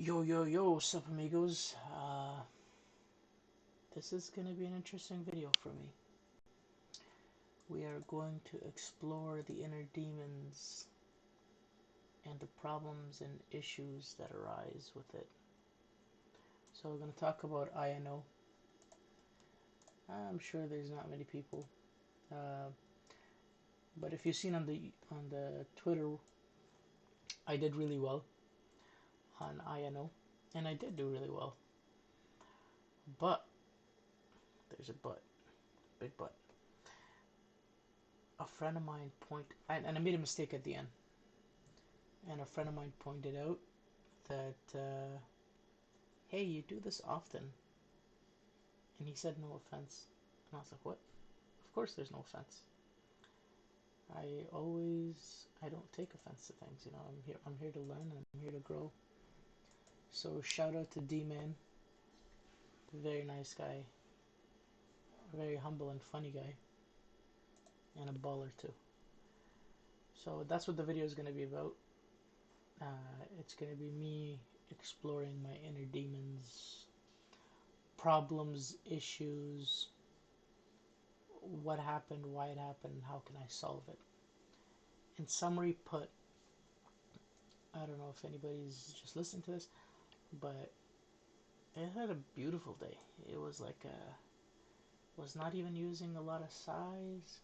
Yo, yo, yo, sup amigos. This is gonna be an interesting video for me. We are going to explore the inner demons and the problems and issues that arise with it. So we're gonna talk about INO. I'm sure there's not many people, uh, but if you've seen on the Twitter, I did really well on INO, and I did do really well. But there's a but, big but. A friend of mine and I made a mistake at the end. And a friend of mine pointed out that, hey, you do this often. And he said, no offense. And I was like, what? Of course there's no offense. I don't take offense to things, you know. I'm here to learn and I'm here to grow. So shout out to D-Man, very nice guy, very humble and funny guy, and a baller too. So that's what the video is going to be about. It's going to be me exploring my inner demons, problems, issues, what happened, why it happened, and how can I solve it. In summary, put, I don't know if anybody's just listening to this, but it had a beautiful day. It was like was not even using a lot of size.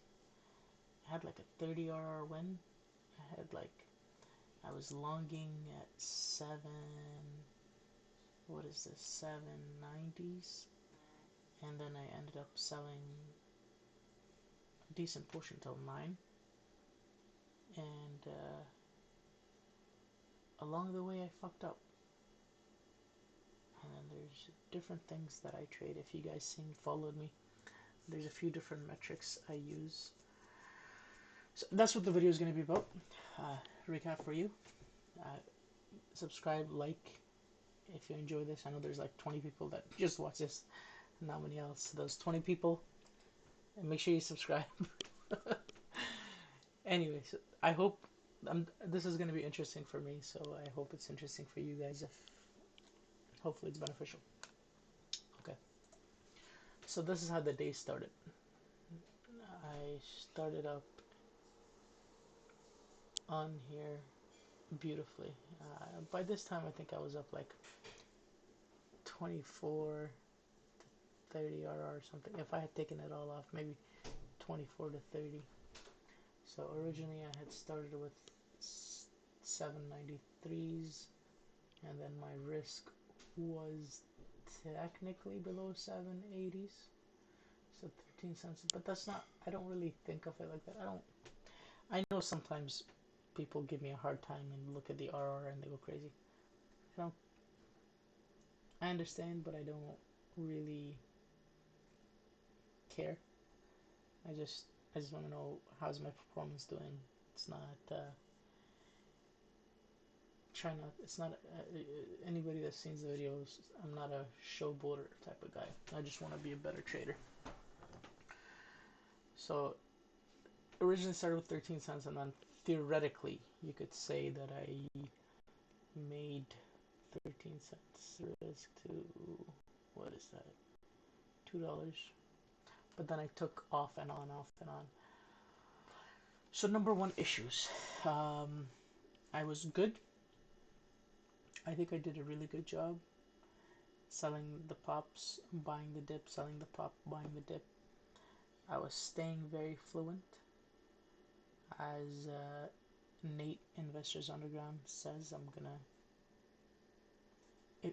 I had like a 30 RR win. I was longing at what is this, 790s, and then I ended up selling a decent portion till 9, and along the way I fucked up. And then there's different things that I trade. If you guys followed me, there's a few different metrics I use. So that's what the video is going to be about. Recap for you. Subscribe, like, if you enjoy this. I know there's like 20 people that just watch this, not many else. Those 20 people, and make sure you subscribe. Anyways, I hope this is going to be interesting for me, so I hope it's interesting for you guys. Hopefully it's beneficial. Okay, so this is how the day started. I started up on here beautifully. By this time, I think I was up like 24 to 30 RR or something. If I had taken it all off, maybe 24 to 30. So originally I had started with 793s, and then my risk was technically below 780s, so 13 cents. But that's not, I don't really think of it like that. I know sometimes people give me a hard time and look at the RR and they go crazy. You know, I understand, but I don't really care. I just want to know how's my performance doing. It's not it's not anybody that sees the videos. I'm not a showboater type of guy. I just want to be a better trader. So originally started with 13 cents, and then theoretically you could say that I made 13 cents risk to, what is that, $2. But then I took off and on, off and on. So number one, issues. I was good. I think I did a really good job selling the pops, buying the dip, selling the pop, buying the dip. I was staying very fluent, as Nate Investors Underground says.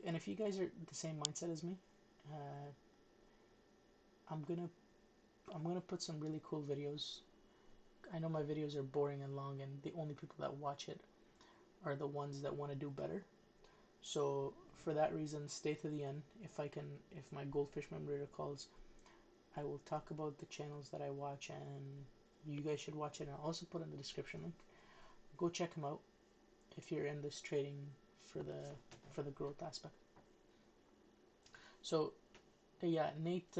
And if you guys are the same mindset as me, uh, I'm gonna put some really cool videos. I know my videos are boring and long, and the only people that watch it are the ones that want to do better. So for that reason, stay to the end. If my goldfish memory calls, I will talk about the channels that I watch, and you guys should watch it. And I'll also put in the description link. Go check them out if you're in this trading for the growth aspect. So yeah, Nate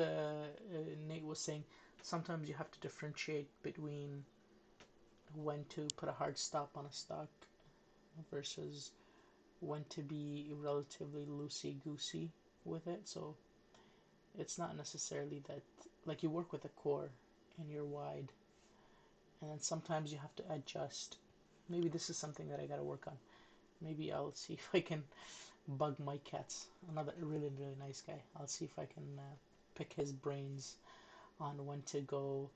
was saying sometimes you have to differentiate between when to put a hard stop on a stock versus when to be relatively loosey-goosey with it. So it's not necessarily that, like, you work with a core and you're wide, and then sometimes you have to adjust. Maybe this is something that I gotta work on. Maybe I'll see if I can bug Mike Katz, another really, really nice guy. I'll see if I can pick his brains on when to go.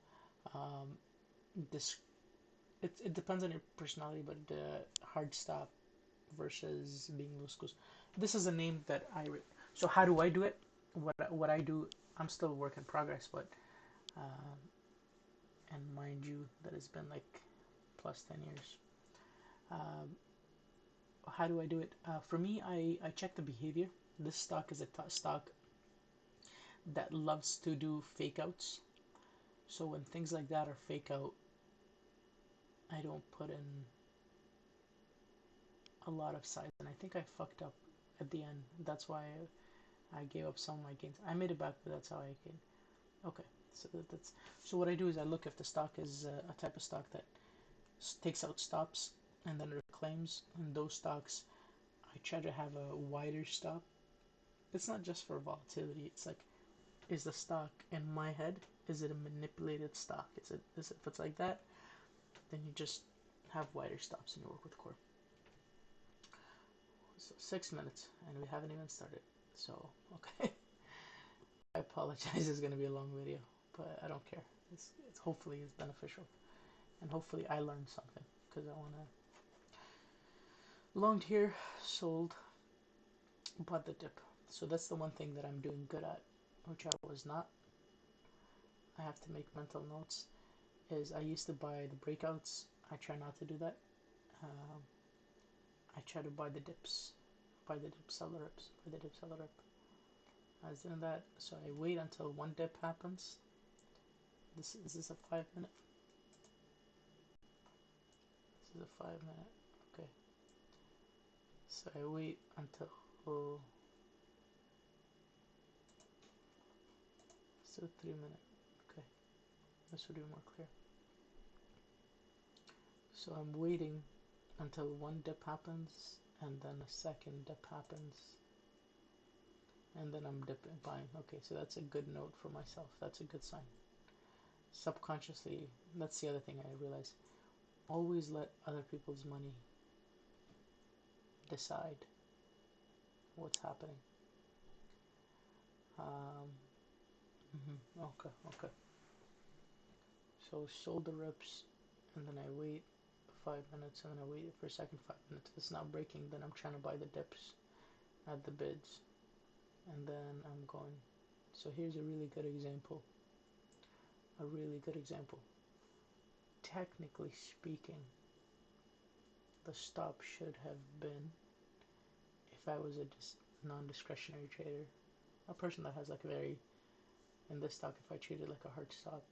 Um, this it depends on your personality, but hard stop versus being loose goose. This is a name that so how do I do it? What I do, I'm still a work in progress, but uh, and mind you, that has been like plus 10 years. Um, how do I do it? For me, I check the behavior. This stock is a stock that loves to do fake outs. So when things like that are fake out, I don't put in a lot of size, and I think I fucked up at the end. That's why I gave up some of my gains. I made it back, but that's how I can. Okay, so that's so what I do is I look if the stock is a type of stock that takes out stops and then reclaims. And those stocks, I try to have a wider stop. It's not just for volatility. It's like, is the stock in my head? Is it a manipulated stock? Is it if it's like that, then you just have wider stops and you work with core. So 6 minutes and we haven't even started. So okay. I apologize. It's gonna be a long video, but I don't care. It's hopefully it's beneficial, and hopefully I learned something because I wanna longed here, sold, bought the dip. So that's the one thing that I'm doing good at, which I was not. I have to make mental notes. Is I used to buy the breakouts. I try not to do that. Um, I try to buy the dips, buy the dip, sell the rips, buy the dip, sell the rip. I was doing that, so I wait until one dip happens. This is a 5 minute. This is a 5 minute. Okay. So I wait until still 3 minutes. Okay, this will be more clear. So I'm waiting until one dip happens, and then a second dip happens, and then I'm dipping, buying. Okay, so that's a good note for myself. That's a good sign. Subconsciously, that's the other thing I realize. Always let other people's money decide what's happening. Um, okay, okay. So sold the rips, and then I wait 5 minutes, and then I wait for a second 5 minutes. If it's not breaking, then I'm trying to buy the dips at the bids, and then I'm going. So here's a really good example. A really good example. Technically speaking, the stop should have been, if I was a non-discretionary trader, a person that has like a very, in this stock, if I treated like a hard stop,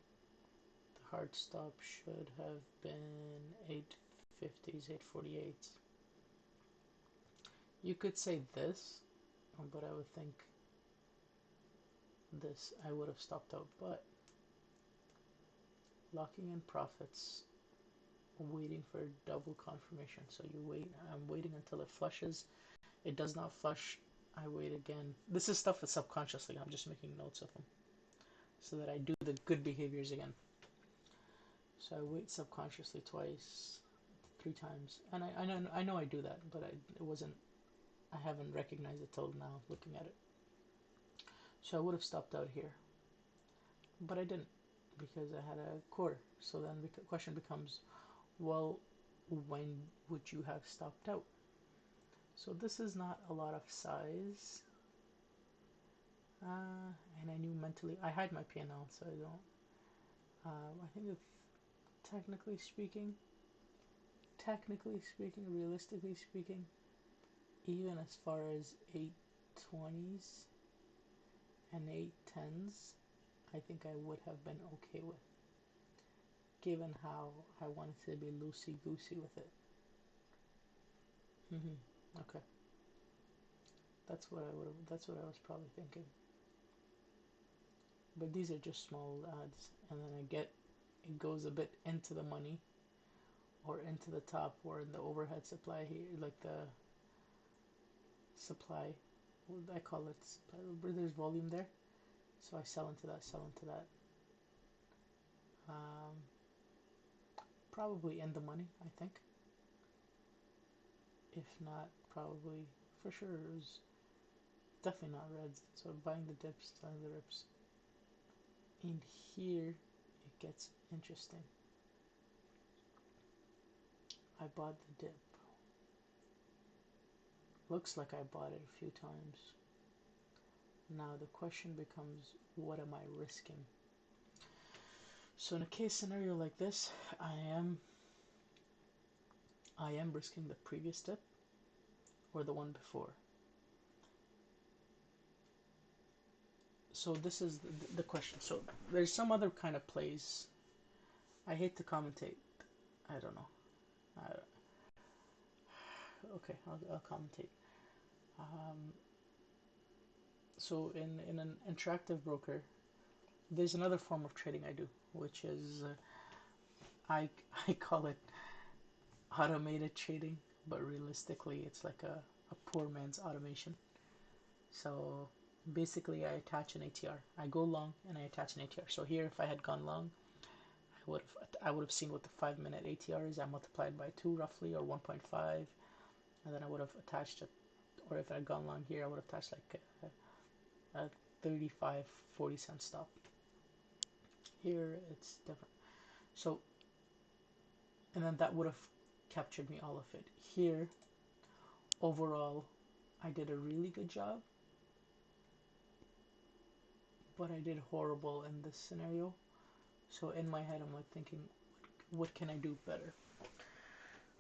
the hard stop should have been 850s, 848s. You could say this, but I would think this, I would have stopped out, but locking in profits, waiting for double confirmation. So you wait, I'm waiting until it flushes. It does not flush, I wait again. This is stuff that's subconsciously, I'm just making notes of them so that I do the good behaviors again. So I wait subconsciously twice, 3 times, and I know I do that, but it wasn't. I haven't recognized it till now, looking at it. So I would have stopped out here, but I didn't because I had a quarter. So then the question becomes, well, when would you have stopped out? So this is not a lot of size, and I knew mentally I hide my P&L, so I don't. I think it's technically speaking, realistically speaking, even as far as 820s and 810s, I think I would have been okay with, given how I wanted to be loosey goosey with it. Okay, that's what I would. That's what I was probably thinking. But these are just small ads, and then it goes a bit into the money or into the top or in the overhead supply here, like the supply. I call it supply. There's volume there, so I sell into that, sell into that. Um, Probably in the money, I think. If not, probably for sure it was definitely not reds. So buying the dips, selling the rips. And here it gets interesting. I bought the dip. Looks like I bought it a few times. Now the question becomes, what am I risking? So in a case scenario like this, I am risking the previous dip or the one before. So this is the question. So there's some other kind of plays. I hate to commentate. I don't know. Okay, I'll commentate. Um, so in an interactive broker, there's another form of trading I do, which is I I call it automated trading, but realistically, it's like a poor man's automation. So basically, I attach an ATR. I go long and I attach an ATR. So here, if I had gone long, I would have seen what the 5 minute ATR is. I multiplied by 2 roughly, or 1.5, and then I would have attached it. Or if I had gone long here, I would have attached like a 35, 40 cent stop. Here it's different. So, and then that would have captured me all of it. Here, overall, I did a really good job, but I did horrible in this scenario. So in my head, I'm like thinking, what can I do better?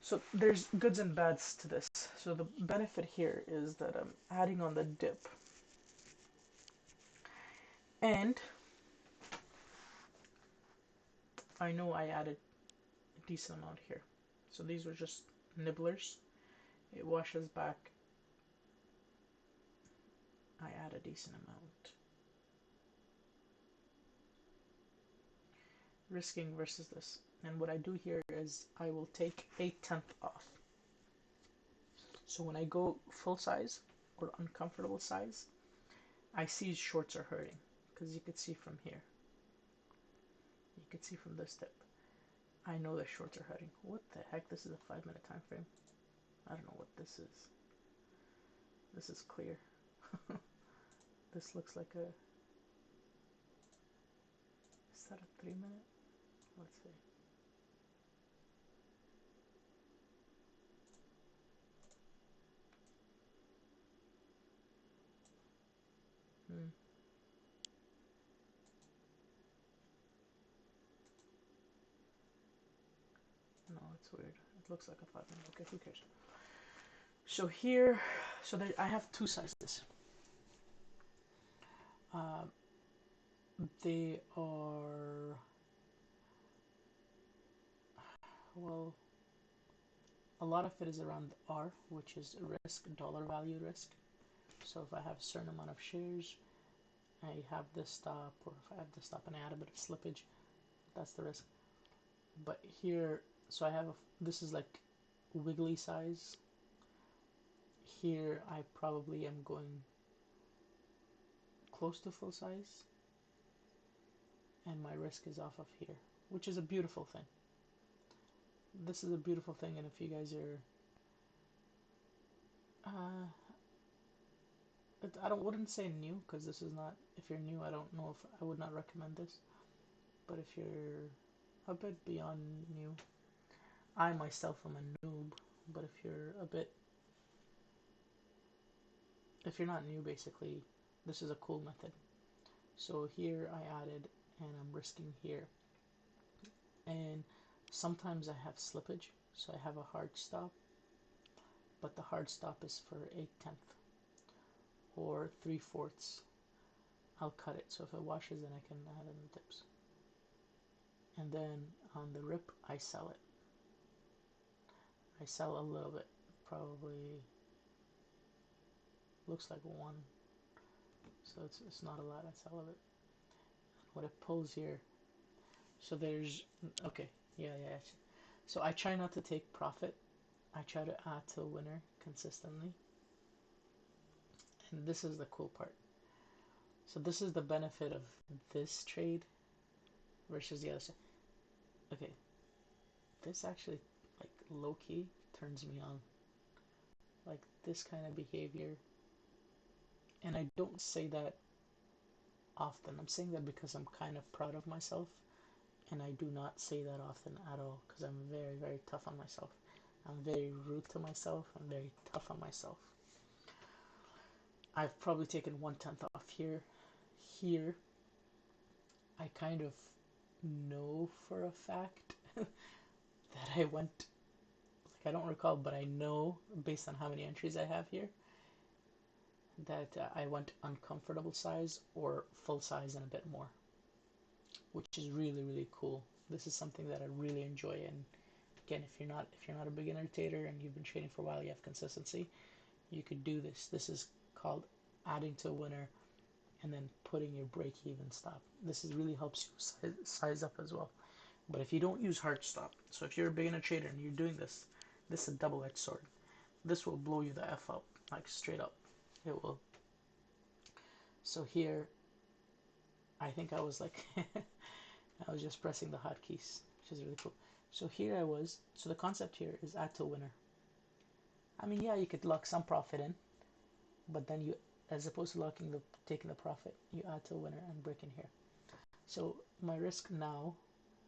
So there's goods and bads to this. So the benefit here is that I'm adding on the dip, and I know I added a decent amount here. So these were just nibblers. It washes back. I add a decent amount. Risking versus this. And what I do here is I will take 1/10 off. So when I go full size or uncomfortable size, I see shorts are hurting, because you could see from here. You could see from this tip. I know the shorts are hurting. What the heck? This is a 5 minute time frame. I don't know what this is. This is clear. This looks like a... Is that a 3 minute? Let's see. Hmm. No, it's weird. It looks like a 5 minute. Okay, who cares? So here, so there, I have two sizes. Uh, they are, well, a lot of it is around R, which is risk, dollar value risk. So if I have a certain amount of shares, I have this stop, or if I have this stop and I add a bit of slippage, that's the risk. But here, so I have this is like wiggly size. Here I probably am going close to full size, and my risk is off of here, which is a beautiful thing. This is a beautiful thing, and if you guys are, uh, I don't wouldn't say new, because this is not. If you're new, I don't know if I would not recommend this. But if you're a bit beyond new, I myself am a noob. But if you're not new, basically, this is a cool method. So here I added, and I'm risking here, and sometimes I have slippage, so I have a hard stop, but the hard stop is for 1/10 or 3/4. I'll cut it, so if it washes, then I can add in the dips. And then on the rip, I sell it. I sell a little bit, probably looks like one, so it's not a lot. I sell of it. What it pulls here, so there's okay, yeah. So I try not to take profit. I try to add to the winner consistently. And this is the cool part. So this is the benefit of this trade versus the other side. Okay, this actually, like, low-key turns me on. Like, this kind of behavior. And I don't say that often. I'm saying that because I'm kind of proud of myself. And I do not say that often at all because I'm very, very tough on myself. I'm very rude to myself. I'm very tough on myself. I've probably taken 1/10 off here. Here, I kind of know for a fact that I went, like, I don't recall, but I know based on how many entries I have here that I went uncomfortable size or full size and a bit more, which is really, really cool. This is something that I really enjoy. And again, if you're not a beginner trader and you've been trading for a while, you have consistency, you could do this. This is called adding to a winner and then putting your break-even stop. This is really helps you size up as well. But if you don't use hard stop, so if you're a beginner trader and you're doing this, this is a double-edged sword. This will blow you the F up, like straight up. It will. So here, I think I was like, I was just pressing the hotkeys, which is really cool. So here I was. So the concept here is add to winner. I mean, yeah, you could lock some profit in, but then you, as opposed to taking the profit, you add to winner and break in here. So my risk now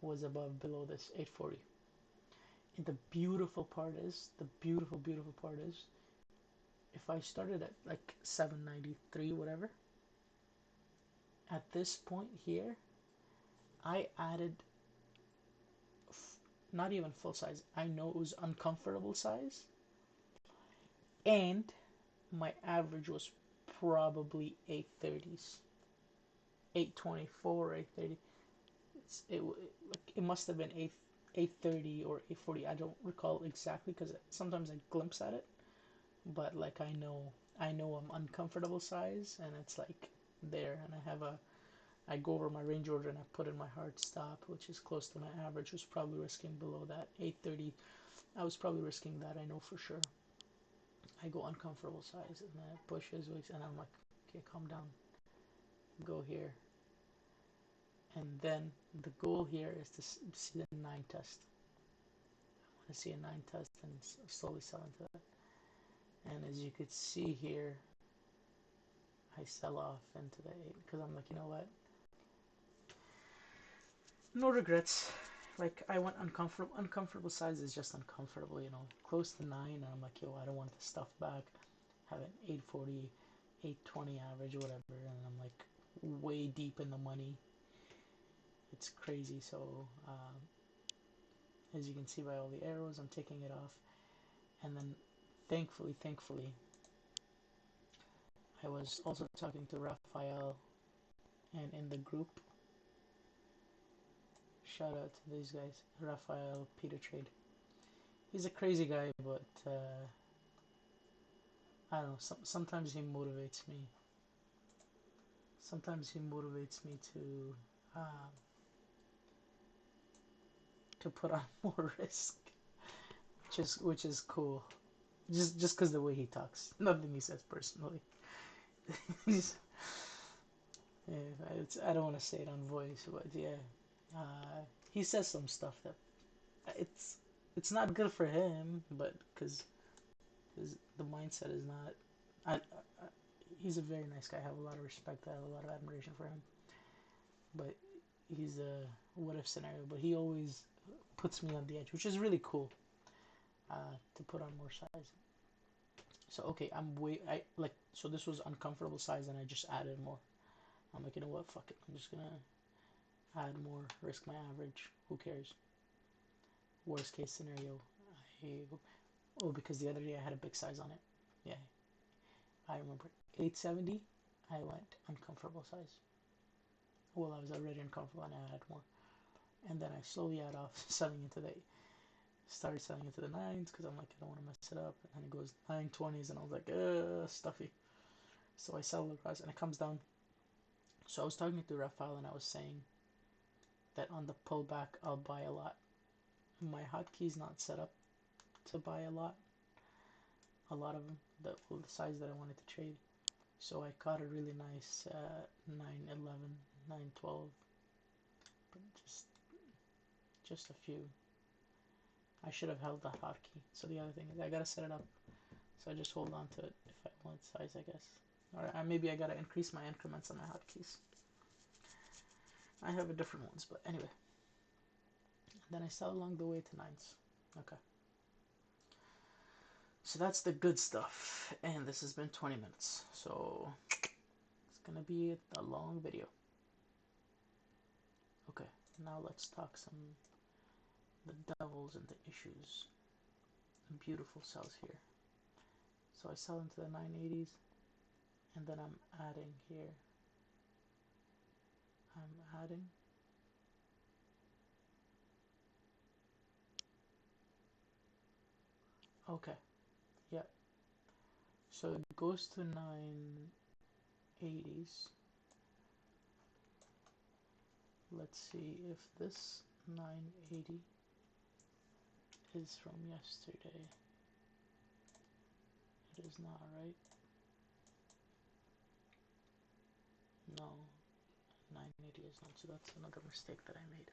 was below this 840. And the beautiful part is, beautiful part is, if I started at like 793, whatever, at this point here, I added not even full size. I know it was uncomfortable size, and my average was probably 830s, 824, 830. It must have been 830 or 840. I don't recall exactly because sometimes I glimpse at it, but like I know I'm uncomfortable size, and it's like there, and I go over my range order and I put in my hard stop, which is close to my average. Was probably risking below that 830. I was probably risking that, I know for sure. I go uncomfortable size and then it pushes, and I'm like, okay, calm down, go here. And then the goal here is to see the 9 test. I want to see a 9 test and slowly sell into that. And as you could see here, I sell off into the 8 because I'm like, you know what? No regrets. Like, I went uncomfortable. Uncomfortable size is just uncomfortable, close to 9. And I'm like, yo, I don't want the stuff back. Have an 840, 820 average, whatever. And I'm like way deep in the money. It's crazy. So, as you can see by all the arrows, I'm taking it off. And then thankfully, I was also talking to Raphael, and in the group, shout out to these guys, Raphael, Peter Trade. He's a crazy guy, but I don't know, sometimes he motivates me. Sometimes he motivates me to put on more risk, which is cool. Just because the way he talks, nothing he says personally. Yeah, I don't want to say it on voice, but yeah, he says some stuff that it's not good for him, but because the mindset is not. He's a very nice guy. I have a lot of respect. I have a lot of admiration for him, but he's a what if scenario. But he always puts me on the edge, which is really cool. To put on more size. So okay, so this was uncomfortable size, and I just added more. I'm like, you know what? Fuck it. I'm just gonna add more, risk my average. Who cares? Worst case scenario, because the other day I had a big size on it. Yeah, I remember 870. I went uncomfortable size. Well, I was already uncomfortable and I had more, and then I slowly add off, started selling into the 9s because I'm like, I don't want to mess it up, and it goes 920s, and I was like, stuffy. So I sell the rest, and it comes down. So I was talking to Rafael, and I was saying that on the pullback, I'll buy a lot. My hotkey's not set up to buy a lot of them, the size that I wanted to trade. So I caught a really nice 911, 912, but just a few. I should have held the hotkey. So the other thing is I gotta set it up. So I just hold on to it if I want size, I guess. Or maybe I gotta increase my increments on my hotkeys. I have different ones, but anyway. Then I sell along the way to nines. Okay. So that's the good stuff. And this has been 20 minutes. So it's gonna be a long video. Okay, now let's talk some the devils and the issues. Beautiful sells here. So I sell into the 980s, and then I'm adding here. I'm adding. Okay, yeah. So it goes to 980s. Let's see if this 980 is from yesterday. It is not, right? No, 980 is not. So that's another mistake that I made.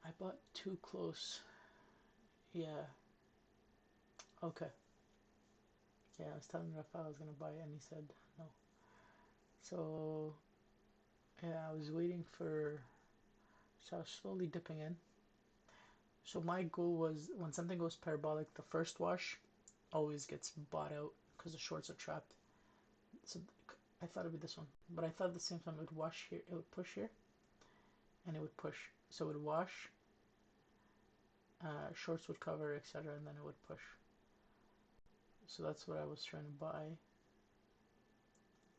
I bought too close. Yeah. Okay. Yeah, I was telling Rafa I was gonna buy it, and he said no. So yeah, I was waiting for. So I was slowly dipping in. So my goal was when something goes parabolic, the first wash always gets bought out because the shorts are trapped. So I thought it'd be this one, but I thought at the same time it would wash here, it would push here, and it would push. So it would wash, shorts would cover, etc., and then it would push. So that's what I was trying to buy.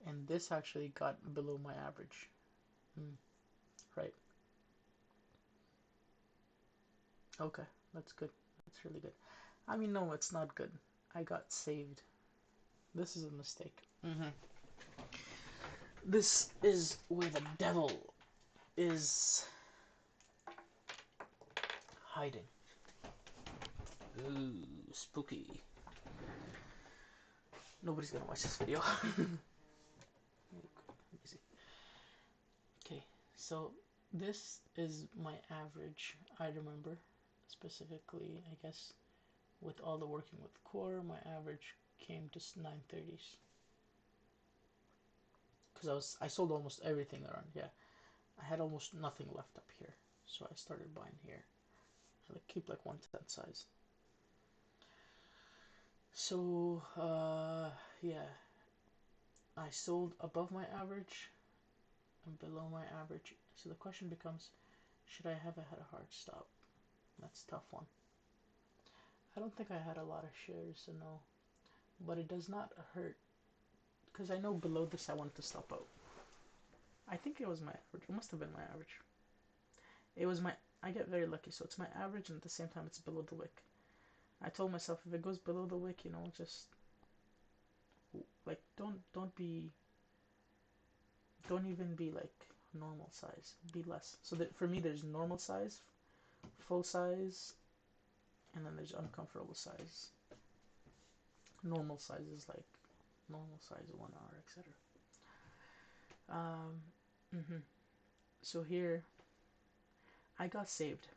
And this actually got below my average. Right. Okay, that's good. That's really good. I mean, no, it's not good. I got saved. This is a mistake. This is where the devil is hiding. Ooh, spooky. Nobody's gonna watch this video. Okay, so this is my average. I remember specifically, I guess, with all the working with core, my average came to 930s. Because I sold almost everything around. Yeah, I had almost nothing left up here, so I started buying here. I keep like 1/10 size. So yeah, I sold above my average and below my average. So the question becomes, should I have had a hard stop? That's a tough one. I don't think I had a lot of shares, so no. But it does not hurt because I know below this I wanted to stop out. I think it was my average. It must have been my average. It was my. I get very lucky, so it's my average, and at the same time it's below the wick. I told myself if it goes below the wick, just like don't even be like normal size. Be less. So that for me, there's normal size, full size, and then there's uncomfortable size. Normal size is like normal size 1 hour, etc. So here, I got saved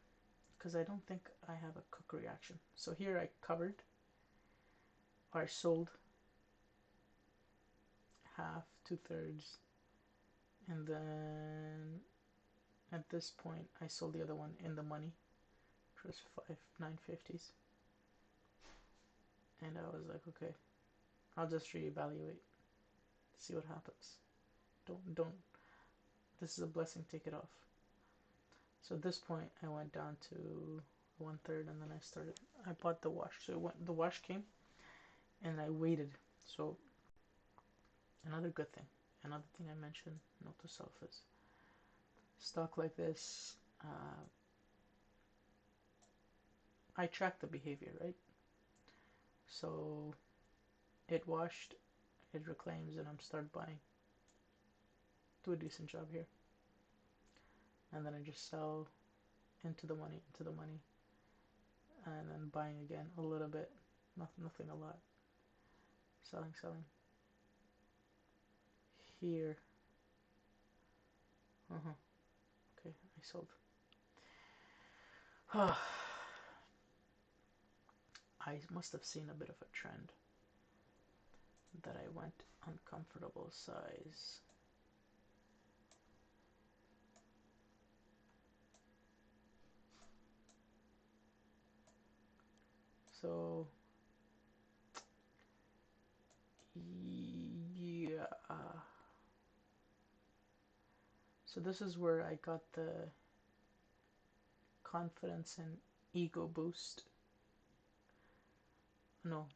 because I don't think I have a cook reaction. So here I covered, or I sold half, 2/3, and then at this point I sold the other one in the money, which was 950s, and I was like, okay, I'll just reevaluate, see what happens. Don't. This is a blessing. Take it off. So at this point, I went down to 1/3, and then I bought the wash. So the wash came, and I waited. So another good thing, another thing I mentioned, note to self is stock like this. I track the behavior, right? So it washed, it reclaims, and I'm start buying. Do a decent job here, and then I just sell into the money, and then buying again a little bit, nothing a lot, selling. here. Okay, I sold. I must have seen a bit of a trend that I went uncomfortable size. So yeah, so this is where I got the confidence and ego boost. No,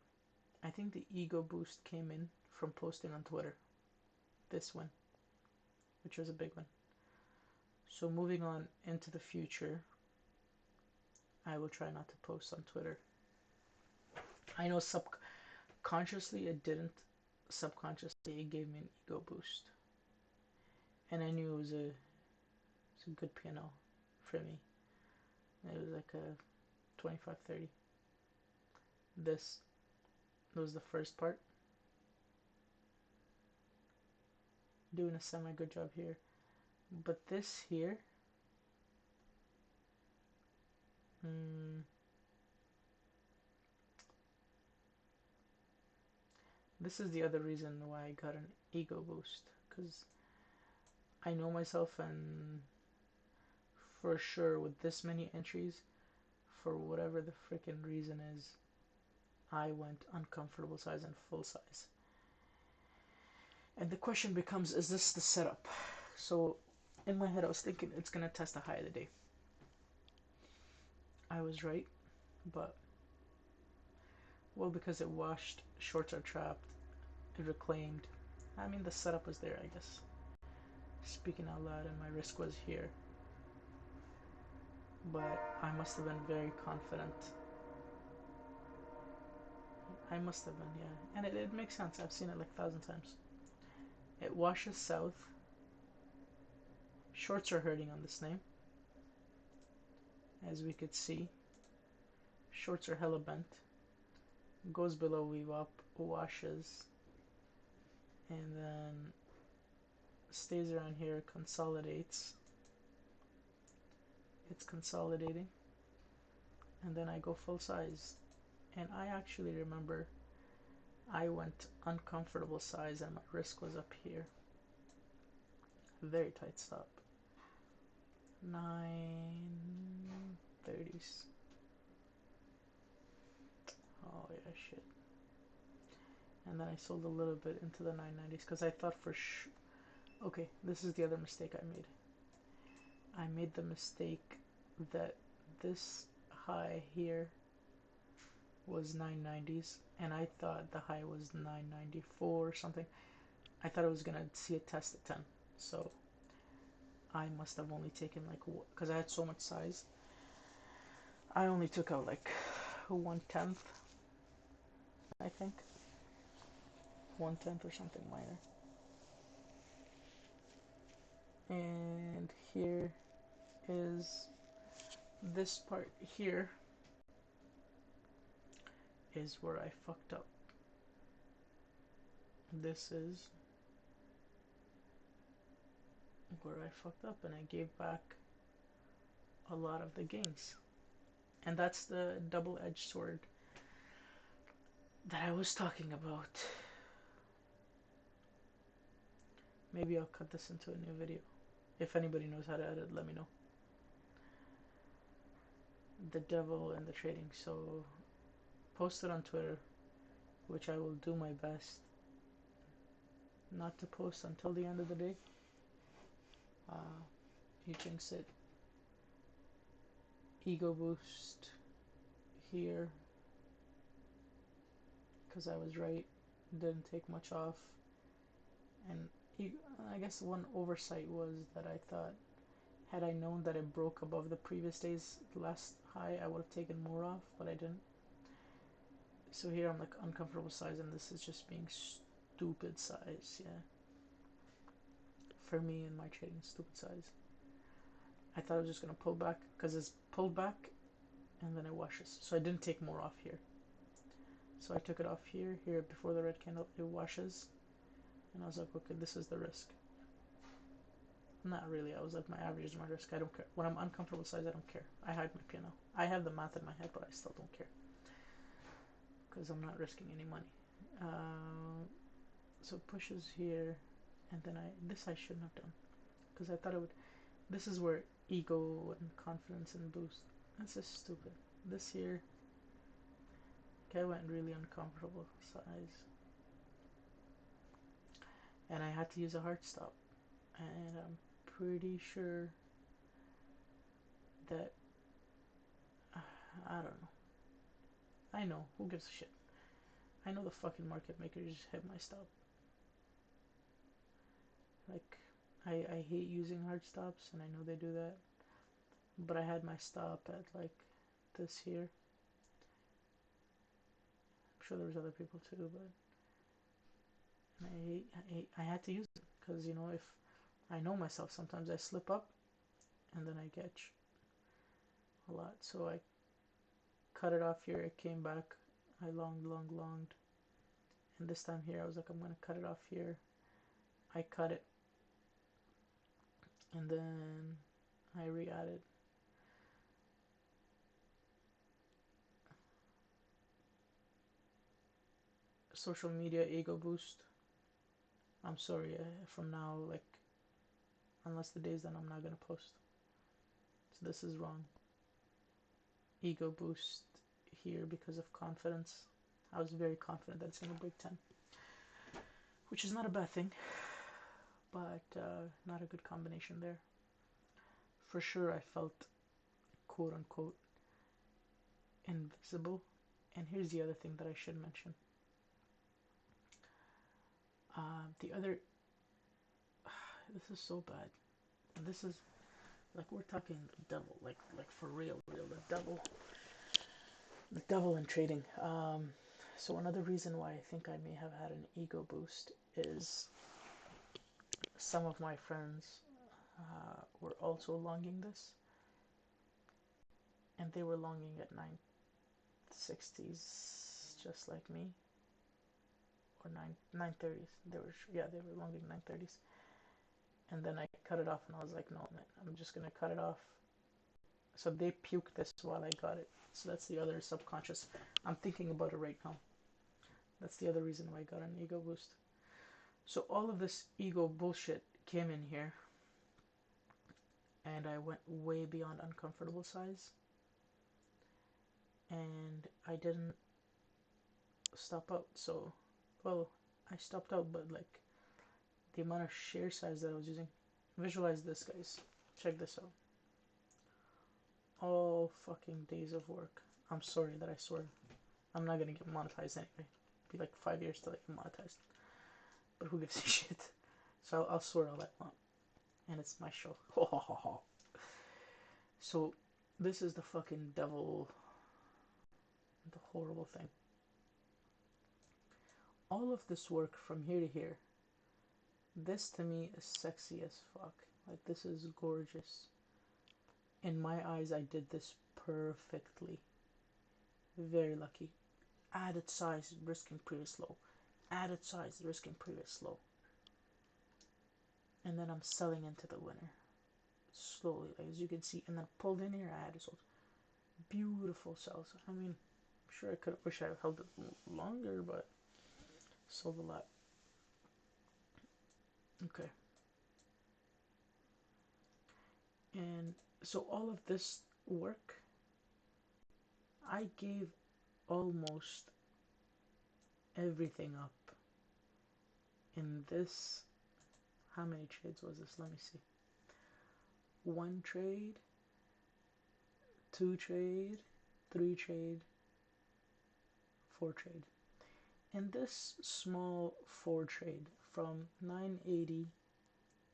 I think the ego boost came in from posting on Twitter. This one, which was a big one. So moving on into the future, I will try not to post on Twitter. I know subconsciously it didn't. Subconsciously it gave me an ego boost. And I knew it's a good piano for me. It was like a 25-30. This was the first part. Doing a semi good job here. But this here, this is the other reason why I got an ego boost. Because I know myself, and for sure with this many entries, for whatever the freaking reason is, I went uncomfortable size and full size. And the question becomes, is this the setup? So in my head I was thinking it's going to test the high of the day. I was right, but well, because it washed, shorts are trapped, it reclaimed. I mean, the setup was there, I guess. Speaking out loud, and my risk was here. But I must have been very confident. I must have been, yeah. And it makes sense. I've seen it like 1,000 times. It washes south. Shorts are hurting on this name, as we could see. Shorts are hella bent. Goes below, weave up, washes, and then stays around here, consolidates. It's consolidating, and then I go full size. And I actually remember I went uncomfortable size and my risk was up here. Very tight stop. 930s. Oh yeah, shit. And then I sold a little bit into the 990s because I thought for sure. Okay, this is the other mistake I made. I made the mistake that this high here was 990s, and I thought the high was 994 or something. I thought I was gonna see it test at 10, so I must have only taken like, because I had so much size, I only took out like 1/10, I think. 1/10 or something minor. And here is this part here is where I fucked up. This is where I fucked up, and I gave back a lot of the gains. And that's the double-edged sword that I was talking about. Maybe I'll cut this into a new video. If anybody knows how to edit, let me know. The devil and the trading. So post it on Twitter, which I will do my best not to post until the end of the day. You jinx it. Ego boost here, because I was right. Didn't take much off. And I guess one oversight was that I thought, had I known that it broke above the previous day's last high, I would have taken more off, but I didn't. So here I'm like uncomfortable size, and this is just being stupid size, yeah. For me in my trading, stupid size. I thought I was just gonna pull back, because it's pulled back, and then it washes. So I didn't take more off here. So I took it off here, before the red candle, it washes, And I was like, okay, this is the risk. Not really. I was like, my average is my risk. I don't care. When I'm uncomfortable size, I don't care. I hide my P&L. I have the math in my head, but I still don't care because I'm not risking any money. So pushes here, and then this I shouldn't have done because I thought it would. This is where ego and confidence and boost. That's just stupid. This here, okay, I went really uncomfortable size, and I had to use a hard stop, and I'm pretty sure that I don't know. I know who gives a shit. I know the fucking market makers hit my stop. Like, I hate using hard stops, and I know they do that. But I had my stop at like this here. I'm sure there was other people too, but I had to use it because you know if I know myself, sometimes I slip up, and then I catch a lot. So I cut it off here. It came back. I longed, and this time here I was like, I'm gonna cut it off here. I cut it, and then I re-added. Social media ego boost. I'm sorry, from now, like, unless the day's done, I'm not gonna post. So this is wrong. Ego boost here because of confidence. I was very confident that it's gonna break 10, which is not a bad thing, but not a good combination there. For sure, I felt quote unquote invisible. And here's the other thing that I should mention. The other, this is so bad. This is like we're talking the devil, like for real, the devil in trading. So another reason why I think I may have had an ego boost is some of my friends were also longing this, and they were longing at 960s, just like me, or 930s. They were longing 930s, and then I cut it off, and I was like, no, man, I'm just gonna cut it off. So they puked this while I got it. So that's the other subconscious. I'm thinking about it right now. That's the other reason why I got an ego boost. So all of this ego bullshit came in here, and I went way beyond uncomfortable size, and I didn't stop out. So, well, I stopped out, but like the amount of share size that I was using. Visualize this, guys. Check this out. All fucking days of work. I'm sorry that I swear. I'm not gonna get monetized anyway. It'll be like 5 years till I get monetized. But who gives a shit? So I'll swear all I want. And it's my show. So this is the fucking devil, the horrible thing. All of this work from here to here, this to me is sexy as fuck. Like, this is gorgeous. In my eyes, I did this perfectly. Very lucky. Added size, risking previous low. Added size, risking previous low. And then I'm selling into the winner. Slowly, like as you can see. And then pulled in here, I added sold. Beautiful sells. I mean, I'm sure I could wish I held it longer, but sold a lot. Okay. And so all of this work, I gave almost everything up in this. How many trades was this? Let me see. 1 trade, 2 trade, 3 trade, 4 trade. In this small 4 trade from 980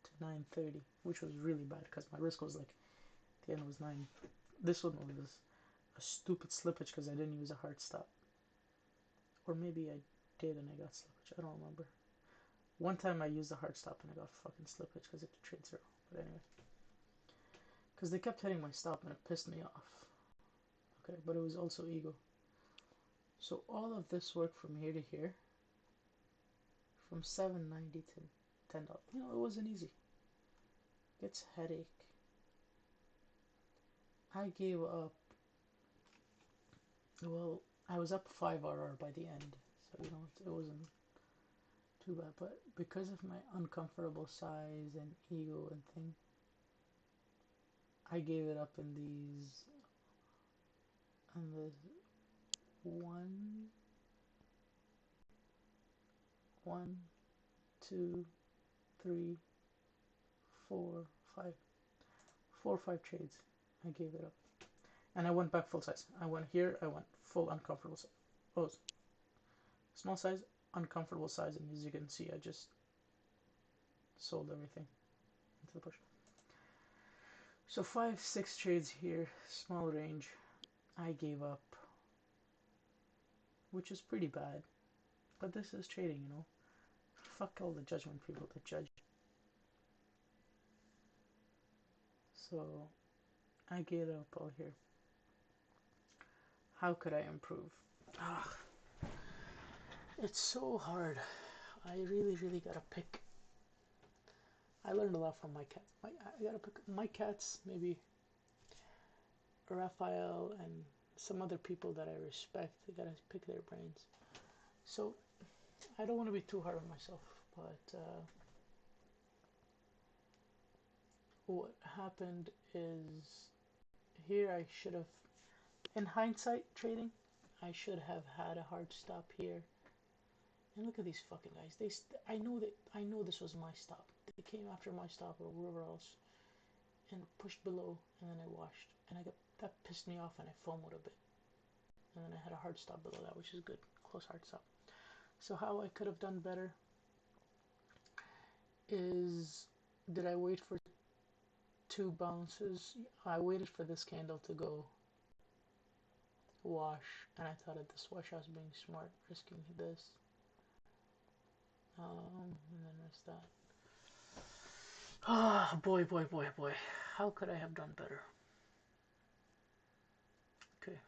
to 930, which was really bad because my risk was like, the end was 9. This one was a stupid slippage because I didn't use a hard stop. Or maybe I did and I got slippage. I don't remember. One time I used a hard stop and I got fucking slippage because it trade 0. But anyway. Because they kept hitting my stop and it pissed me off. Okay, but it was also ego. So all of this work from here to here, from $7.90 to $10. You know, it wasn't easy. Gets headache. I gave up. Well, I was up 5 RR by the end, so you know it wasn't too bad. But because of my uncomfortable size and ego and thing, I gave it up in these. On the 1, 2, 3, 4, 5, 4 or 5 trades. I gave it up. And I went back full size. I went here, I went full uncomfortable size. Oh, small size, uncomfortable size, and as you can see, I just sold everything into the push. So 5, 6 trades here, small range. I gave up, which is pretty bad. But this is trading, you know. Fuck all the judgment people that judge. So I gave up all here. How could I improve? It's so hard. I really gotta pick. I learned a lot from my cat. I gotta pick my cats, maybe Raphael and some other people that I respect. I gotta pick their brains. So I don't want to be too hard on myself, but what happened is here I should have, in hindsight trading, I should have had a hard stop here. And look at these fucking guys. I know this was my stop. They came after my stop or wherever else, and pushed below, and then I washed, and that pissed me off, and I FOMO'd a bit, and then I had a hard stop below that, which is good, close hard stop. So how I could have done better is, did I wait for 2 bounces? I waited for this candle to go wash, and I thought at this wash I was being smart, risking this. And then there's that. Ah, boy. How could I have done better? Okay.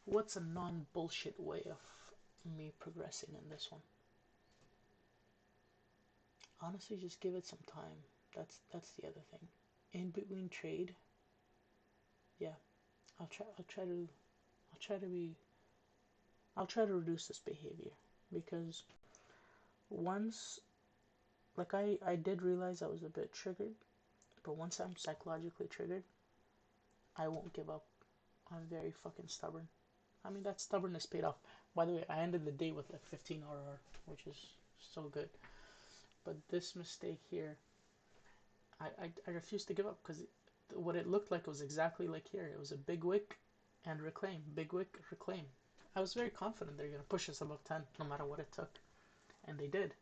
What's a non-bullshit way of me progressing in this one? Honestly, just give it some time. That's the other thing. In between trade, yeah, I'll try to reduce this behavior, because once, like I did realize I was a bit triggered, but once I'm psychologically triggered, I won't give up. I'm very fucking stubborn. I mean, that stubbornness paid off. By the way, I ended the day with like 15 RR, which is so good. But this mistake here, I refused to give up, because what it looked like was exactly like here. It was a big wick and reclaim, big wick, reclaim. I was very confident they're going to push us above 10 no matter what it took, and they did.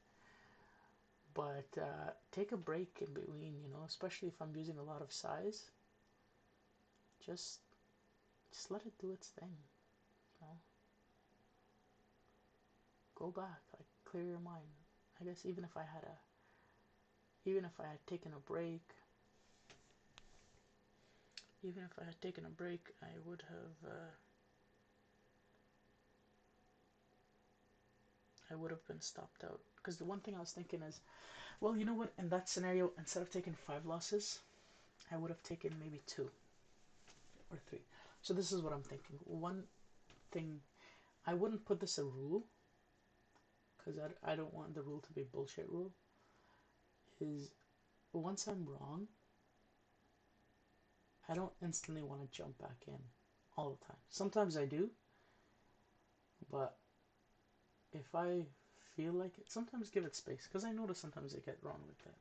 But take a break in between, you know, especially if I'm using a lot of size. Just let it do its thing, you know. Go back, like clear your mind. I guess even if I had taken a break, I would have been stopped out. Because the one thing I was thinking is, well, you know what? In that scenario, instead of taking 5 losses, I would have taken maybe 2 or 3. So this is what I'm thinking. One thing, I wouldn't put this a rule, because I don't want the rule to be a bullshit rule, is once I'm wrong, I don't instantly want to jump back in all the time. Sometimes I do, but if I feel like it, sometimes give it space, because I notice sometimes I get wrong with that.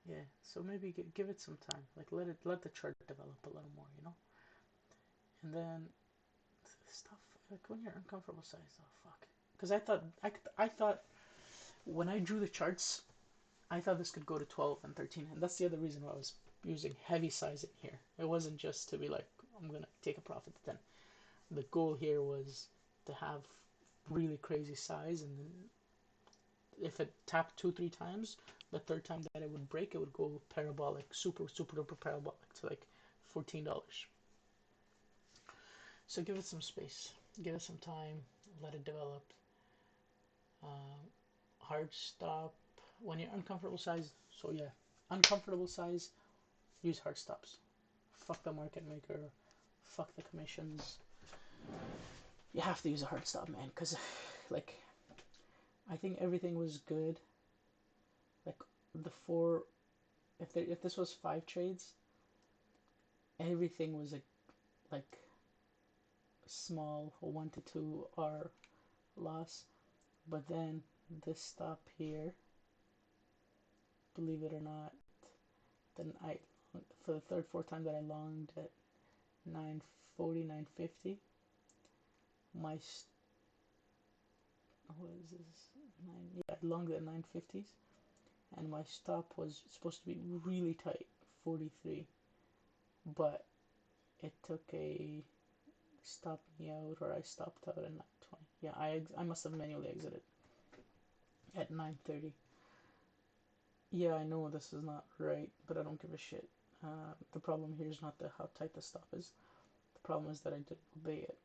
Yeah, so maybe give it some time. Like let the chart develop a little more, you know. And then stuff like when you're uncomfortable size, oh fuck. Because I thought when I drew the charts, I thought this could go to 12 and 13, and that's the other reason why I was using heavy size in here. It wasn't just to be like, I'm gonna take a profit to 10. The goal here was to have really crazy size, and then if it tapped 2 3 times, the third time that it would break, it would go parabolic, super super duper parabolic to like $14. So give it some space, give it some time, let it develop. Hard stop when you're uncomfortable size. So yeah, uncomfortable size, use hard stops. Fuck the market maker, fuck the commissions. You have to use a hard stop, man, because like I think everything was good. Like the four, if this was 5 trades, everything was like small 1 to 2 R loss. But then this stop here, believe it or not, then I for the third, fourth time that I longed at 940, 950, my what is this? I longed at 950s, and my stop was supposed to be really tight, 43, but it took a stopped me out, or I stopped out at 920. Yeah, I must have manually exited at 930. Yeah, I know this is not right, but I don't give a shit. The problem here is not how tight the stop is. The problem is that I didn't obey it.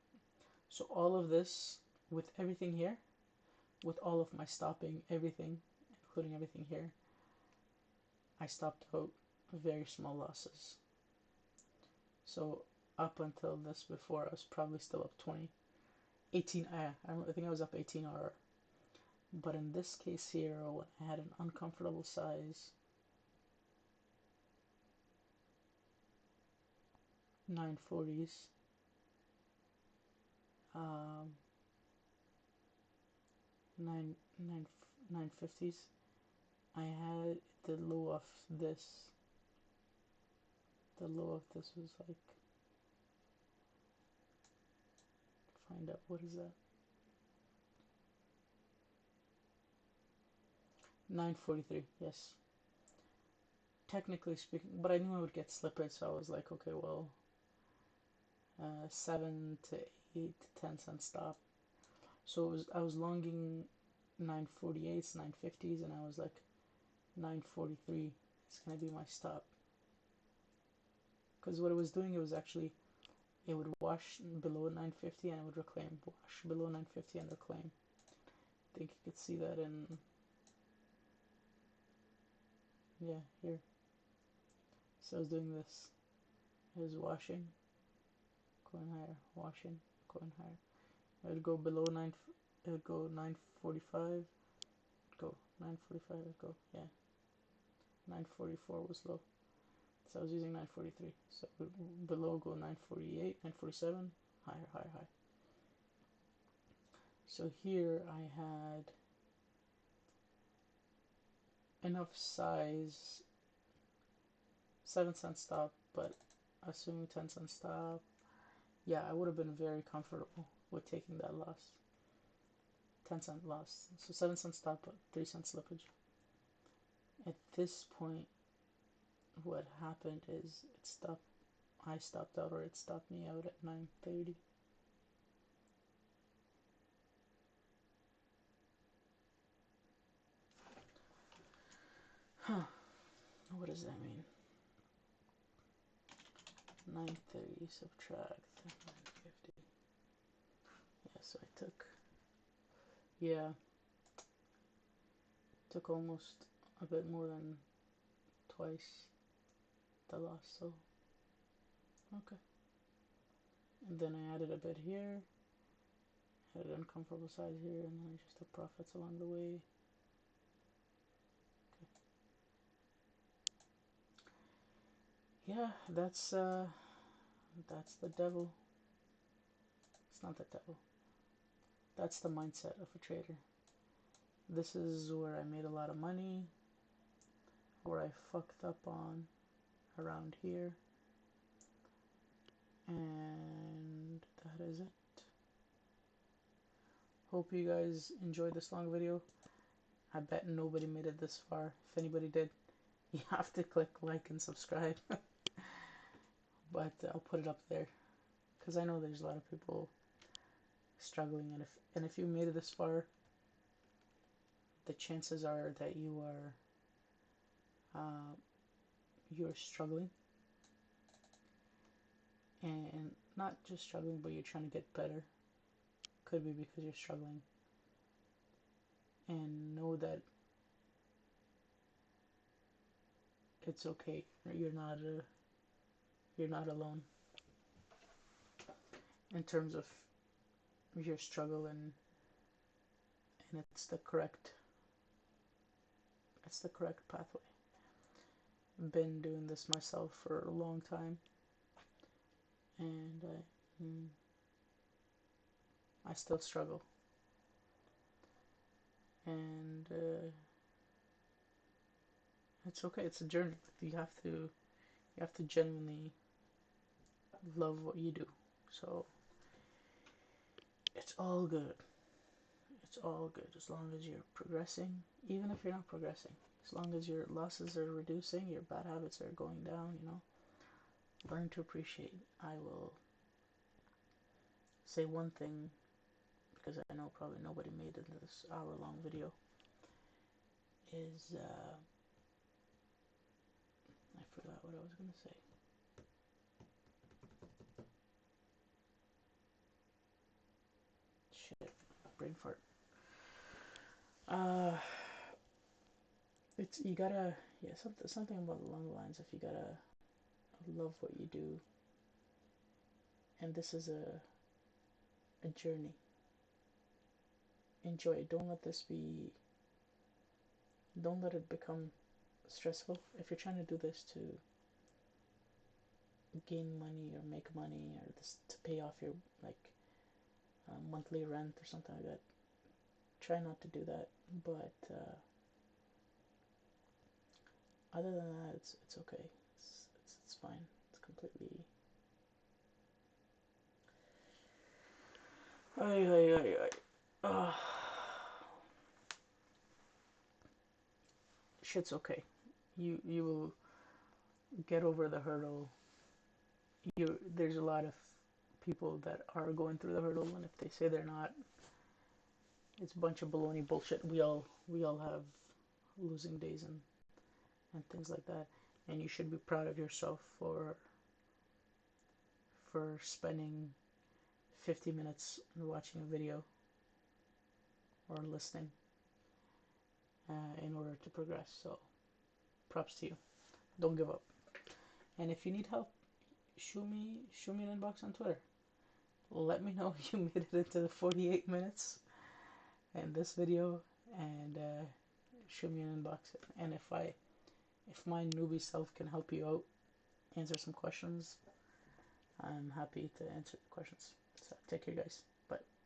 So all of this, with everything here, with all of my stopping, everything, including everything here, I stopped out very small losses. So up until this before, I was probably still up 20. 18, I think I was up 18 RR. But in this case here, when I had an uncomfortable size, 940s, 950s, I had the low of this. The low of this was like, find out what is that. 943, yes. Technically speaking, but I knew I would get slippage, so I was like, okay, well, 7 to 8 to 10 cent stop. So I was longing 948s, 950s, and I was like 943. It's gonna be my stop. Because what it was doing, it was actually, it would wash below 950 and it would reclaim. Wash below 950 and reclaim. I think you could see that in, yeah, here. So I was doing this. It was washing, going higher, washing, going higher. It would go below 9, it would go 945, go 945, it would go, yeah. 944 was low. So I was using 943. So below go 948, 947, higher, higher, higher. So here I had enough size, 7 cent stop, but assuming 10 cent stop, yeah, I would have been very comfortable with taking that loss. 10 cent loss. So 7 cent stop, but 3 cent slippage. At this point, what happened is I stopped out, or it stopped me out at 930. Huh. What does that mean? 930 subtract 950. Yeah, so I took almost a bit more than twice the loss, so okay. And then I added a bit here, added uncomfortable size here, and then I just took profits along the way. Okay. Yeah, that's the devil. It's not the devil. That's the mindset of a trader. This is where I made a lot of money, where I fucked up on around here, and that is it. Hope you guys enjoyed this long video. I bet nobody made it this far. If anybody did, you have to click like and subscribe. But I'll put it up there because I know there's a lot of people struggling, and if you made it this far, the chances are that you're struggling, and not just struggling, but you're trying to get better. Could be because you're struggling, and know that it's okay. You're not alone in terms of your struggle, and it's the correct pathway. I've been doing this myself for a long time, and I still struggle, and it's okay. It's a journey. You have to genuinely love what you do. So it's all good. It's all good as long as you're progressing, even if you're not progressing. As long as your losses are reducing, your bad habits are going down, learn to appreciate. I will say one thing, because I know probably nobody made it into this hour-long video, is I forgot what I was going to say. Shit, brain fart. It's you gotta something along the lines of you gotta love what you do, and this is a journey. Enjoy it. Don't let it become stressful. If you're trying to do this to gain money or make money or this to pay off your like monthly rent or something like that, try not to do that. But other than that, it's okay. It's fine. It's completely. Shit's okay. You will get over the hurdle. There's a lot of people that are going through the hurdle, and if they say they're not, it's a bunch of baloney bullshit. We all have losing days and things like that, and you should be proud of yourself for spending 50 minutes watching a video or listening in order to progress. So props to you. Don't give up. And if you need help, shoot me an inbox on Twitter. Let me know you made it into the 48 minutes in this video, and shoot me an inbox. And if my newbie self can help you out, answer some questions, I'm happy to answer the questions. So take care, guys. Bye.